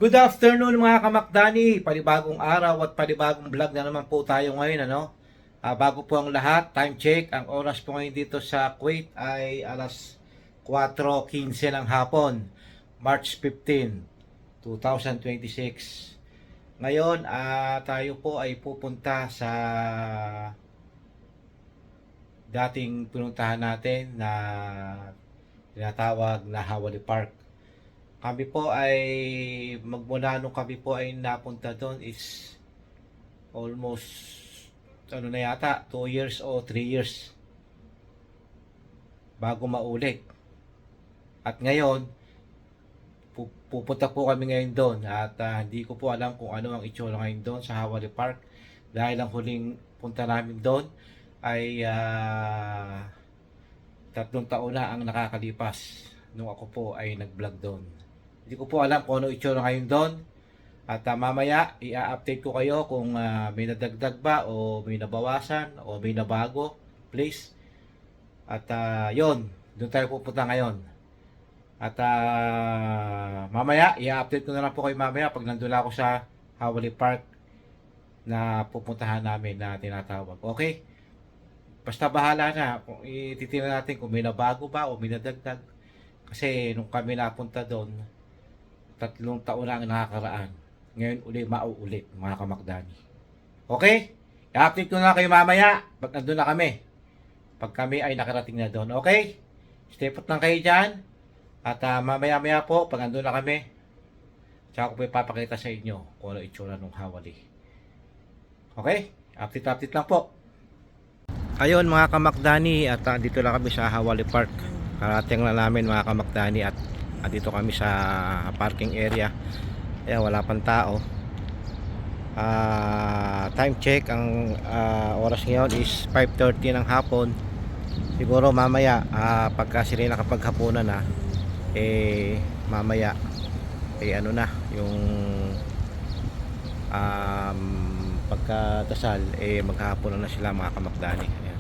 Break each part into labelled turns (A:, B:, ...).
A: Good afternoon mga kamakdani, panibagong araw at panibagong vlog na naman po tayo ngayon, ano? Bago po ang lahat, time check, ang oras po ngayon dito sa Kuwait ay alas 4:15 ng hapon, March 15, 2026. Ngayon, tayo po ay pupunta sa dating pinuntahan natin na tinatawag na Hawali Park. Kami po ay magmula nung kami po ay napunta doon is almost ano na yata 2 years o 3 years bago maulit. At ngayon pupunta po kami ngayon doon at hindi ko po alam kung ano ang itsura ngayon doon sa Hawali Park dahil ang huling punta namin doon ay 3 taon na ang nakakalipas nung ako po ay nag-vlog doon. Hindi ko po alam kung ano itsura ngayon doon. At mamaya, i-update ko kayo kung may nadagdag ba o may nabawasan o may nabago. Please. At yon, doon tayo pupunta ngayon. At mamaya, i-update ko na lang po kayo mamaya pag nandun ako sa Hawali Park na pupuntahan namin na tinatawag. Okay? Basta bahala na. Kung ititingnan natin kung may nabago ba o may nadagdag. Kasi nung kami napunta doon, 3 taon na ang nakakaraan. Ngayon uli mauulit mga kamakdani. Okay? I-update ko na kayo mamaya pag nandun na kami. Pag kami ay nakarating na doon. Okay? Stay put lang kayo dyan. At mamaya-maya po pag nandun na kami, tsaka ko po ipapakita sa inyo kung ano itsura ng Hawali. Okay? Update lang po. Ayun mga kamakdani, at dito lang kami sa Hawali Park. Karating na namin mga kamakdani at dito kami sa parking area. Kaya wala pang tao. Time check, ang oras ngayon is 5:30 ng hapon. Siguro mamaya pagka sila nakapaghapunan na, mamaya ano na yung pagkadasal, maghapon na sila mga kamakdani. Ayan.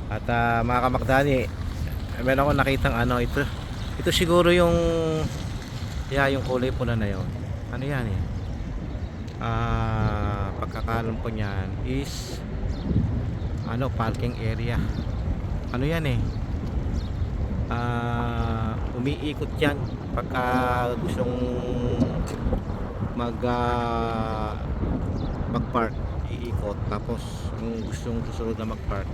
A: At mga kamakdani, meron ako nakitang ito siguro yung yung kulay pula na yon. Ano yan pagkakalam ko niyan is parking area. Ano yan umiikot yan pagka gustong mag-park, iikot. Tapos kung gustong susunod na mag-park,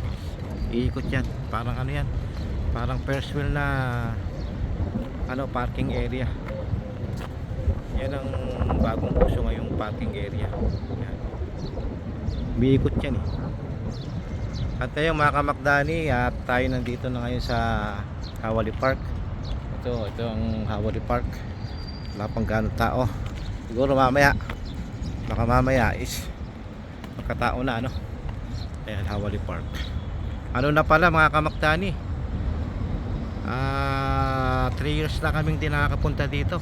A: iikot yan. Parang yan, parang first wheel na parking area. Yan ang bagong uso ngayong parking area. Yan. Umiikot yan At ayun mga kamakdani, at tayo nandito na ngayon sa Hawali Park. Ito ang Hawali Park. Wala pang ganong tao. Siguro mamaya, baka mamaya is magkatao na Ayan, Hawali Park. Na pala mga kamakdani, 3 years na kaming di nakakapunta dito.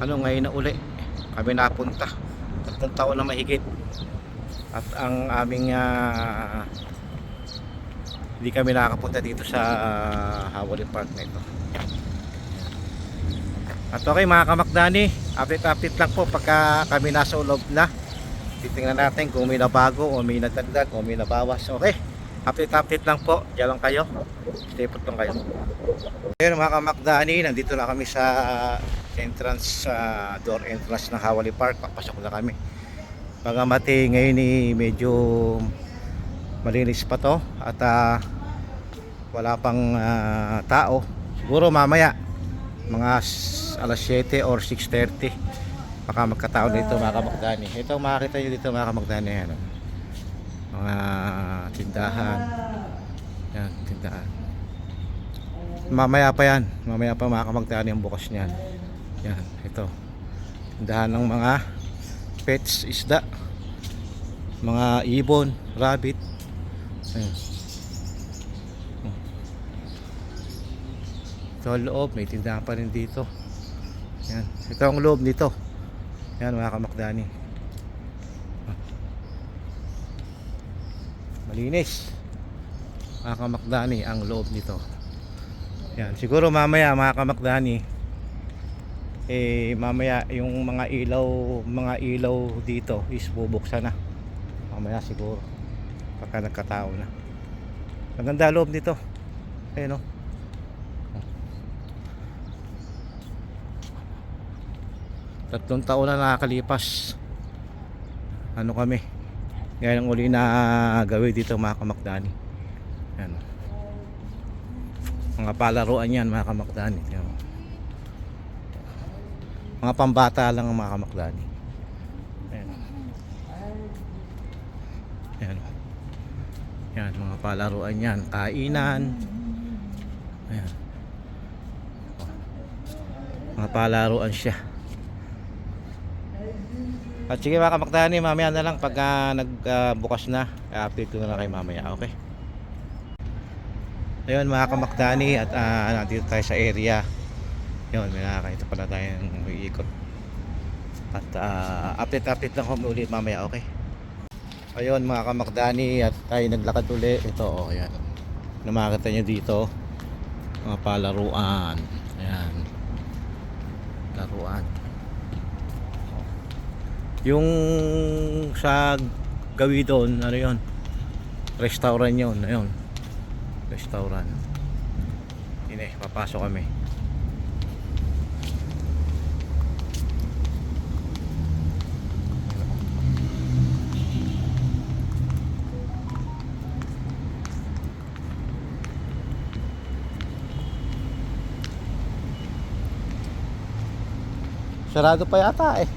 A: Ngayon na uli kami napunta, 3 taon na mahigit. At ang aming hindi kami nakakapunta dito sa Hawali Park na ito. At okay mga kamakdani, update lang po pagka kami nasa loob na. Titingnan natin kung may nabago o may nadagdag o may nabawas. Okay, update lang po. Diyan lang kayo, stay put lang kayo. Ngayon mga kamakdani, nandito na kami sa entrance, door entrance ng Hawali Park. Papasok na kami. Pagamati ngayon medyo malinis pa to at wala pang tao. Siguro mamaya mga alas 7 or 6:30 baka magkatao dito mga kamakdani. Ito makikita nyo dito mga kamakdani, mga tindahan. Yan, tindahan. Mamaya pa mga kamakdani ang bukas niyan. Yan, ito tindahan ng mga pets, isda, mga ibon, rabbit. Ayan. Ito ang loob, may tindahan pa rin dito. Yan, ito ang loob nito. Yan mga kamakdani, malinis mga kamakdani ang loob nito. Yan, siguro mamaya mga kamakdani
B: Mamaya yung mga ilaw dito is bubuksan na mamaya siguro pagka nagkatao na. Maganda loob dito, ayun o. 3 taon na nakakalipas, ano kami ngayon ang uli na gawin dito mga kamakdani. Yan, mga palaruan yan mga kamakdani. Yan, mga pambata lang ang mga kamakdani. Yan, yan, yan mga palaruan yan, kainan. Ayan, mga palaruan siya. At sige mga kamakdani, mamaya na lang pag nagbukas na, i-update ko na lang kayo mamaya, okay? Ayun mga kamakdani, at nandito tayo sa area. Yun, may nakakita pala tayong iikot. At update lang kami ulit mamaya, okay? Ayun mga kamakdani, at tayo naglakad ulit. Ito, oh, ayan. Na makikita nyo dito, mga palaruan. Ayan, laruan. Yung sa gawi doon, ano yun, restaurant yun, ayun, restaurant. Yun papasok kami. Sarado pa yata eh.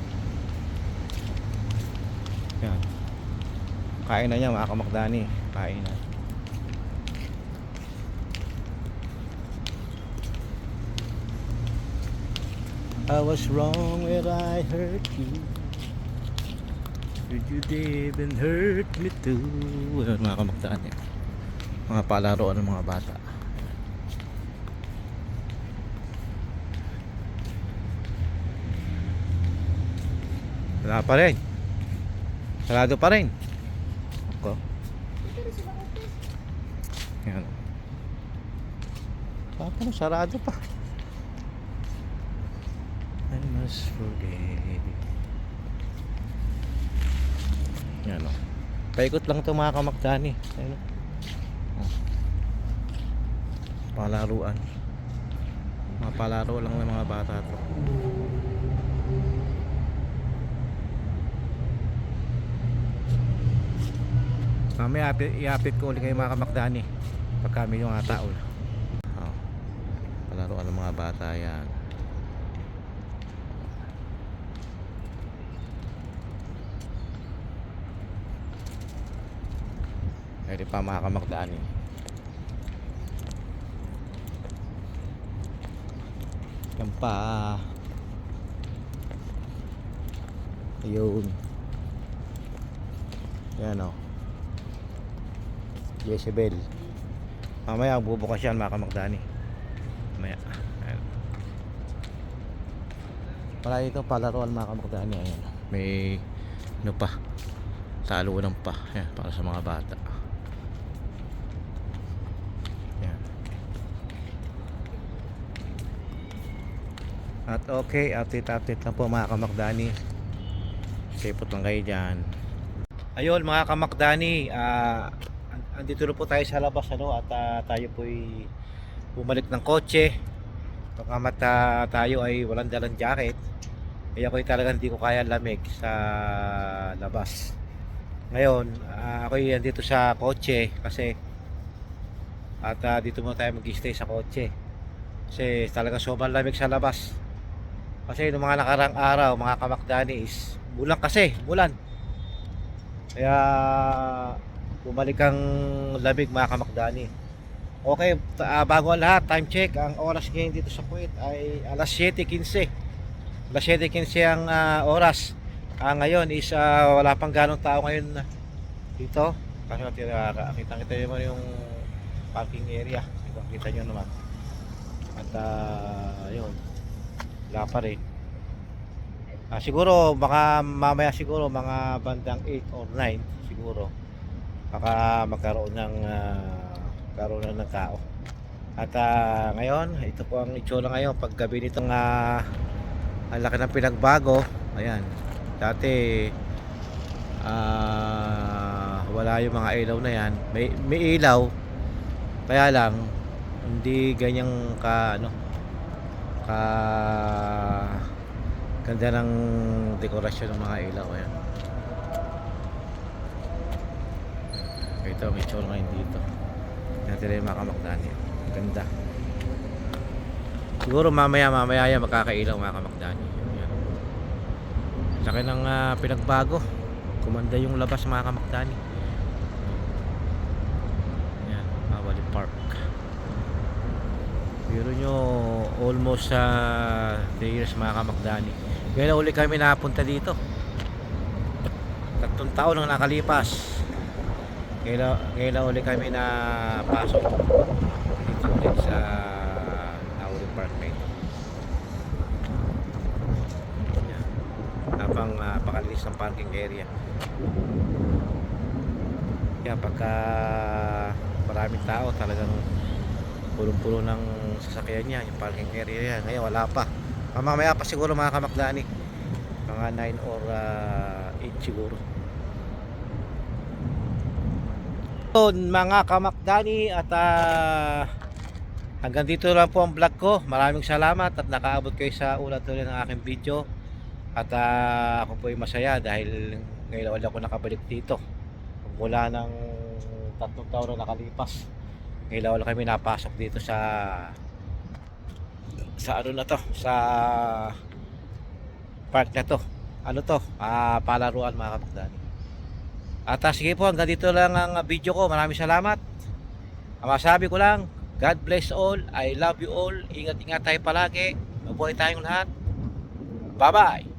B: Yan. Kain na niya mga kamakdani. Kain na. I was wrong when I hurt you. Did you even hurt me too? Yan mga kamakdani. Mga palaroan ng mga bata. Wala pa rin. Sarado pa rin. Ako. Yan. Paano sarado pa? I must forget. Yan o. Paikot lang ito mga kamakdani. Ayun o. Palaruan. Mga palaro lang ng mga bata ito. Mamaya i-update ko ulit kayo mga kamakdani pag kami yung mga tao. Oh, palaruan ng mga bata yan. Pwede pa mga kamakdani. Yan pa. Ayun. Yan o. Jezebel. Mamaya bubukas yan mga kamakdani. Mamaya. Ayan. Wala dito palaruan mga kamakdani. Ayan. May ano pa, salunan pa. Ayan, para sa mga bata. Ayan. At okay, update lang po mga kamakdani. Sipot lang kayo dyan. Ayun mga kamakdani, andito na po tayo sa labas ano, at tayo po'y bumalik ng kotse. Pagkamat tayo ay walang dalang jacket, kaya ako'y talagang hindi ko kaya lamig sa labas. Ngayon ako'y andito sa kotse kasi at dito muna tayo mag-stay sa kotse kasi talagang sobrang lamig sa labas. Kasi noong mga nakarang araw mga kamakdani is bulan, kaya bumalik ang lamig mga kamakdani. Okay, bago ang lahat, time check. Ang oras ngayon dito sa Kuwait ay alas 7:15. Alas 7:15 ang oras. Ngayon is wala pang ganong tao ngayon dito. Kasi kita nyo naman yung parking area. Kita nyo naman. At yun, wala pa rin. Siguro baka mamaya siguro mga bandang 8 or 9 siguro baka magkaroon ng tao. At ngayon ito po ang itsura ngayon paggabi nitong Ang laki ng pinagbago. Ayan. Dati wala yung mga ilaw na yan. May ilaw. Kaya lang hindi ganyang ka ano ka ganda ng dekorasyon ng mga ilaw. Ayan. Ito may tsura ngayon dito. Natin yung mga kamakdani. Ganda. Siguro mamaya yan makakailaw mga kamakdani. Ayan. Laki ng pinagbago. Kumanda yung labas mga kamakdani. Ayan, Hawali Park. Pero nyo almost 3 years mga kamakdani. Kaya uli kami napunta dito. 3 taon ang nakalipas. Kaya uli kami na pasok dito ulit sa Hawali Park na ito. Ayan. Habang pakalinis ng parking area. Kaya pagka maraming tao talagang pulong-pulo ng sasakyan niya yung parking area yan. Ngayon wala pa, mamaya pa siguro mga kamakdani, mga 9 or 8 siguro. So, mga kamakdani, at hanggang dito lang po ang vlog ko. Maraming salamat at nakaabot kayo sa ulat ulit ng aking video. At ako po ay masaya dahil ngayon wala ako nakabalik dito mula ng 3 taon na nakalipas. Ngayon wala kami napasok dito sa ano na to, sa park na to. Ano to? Palaruan mga kamakdani. At sige po, hanggang dito lang ang video ko. Maraming salamat. Ang masabi ko lang, God bless all. I love you all. Ingat-ingat tayo palagi. Mabuhay tayong lahat. Bye-bye.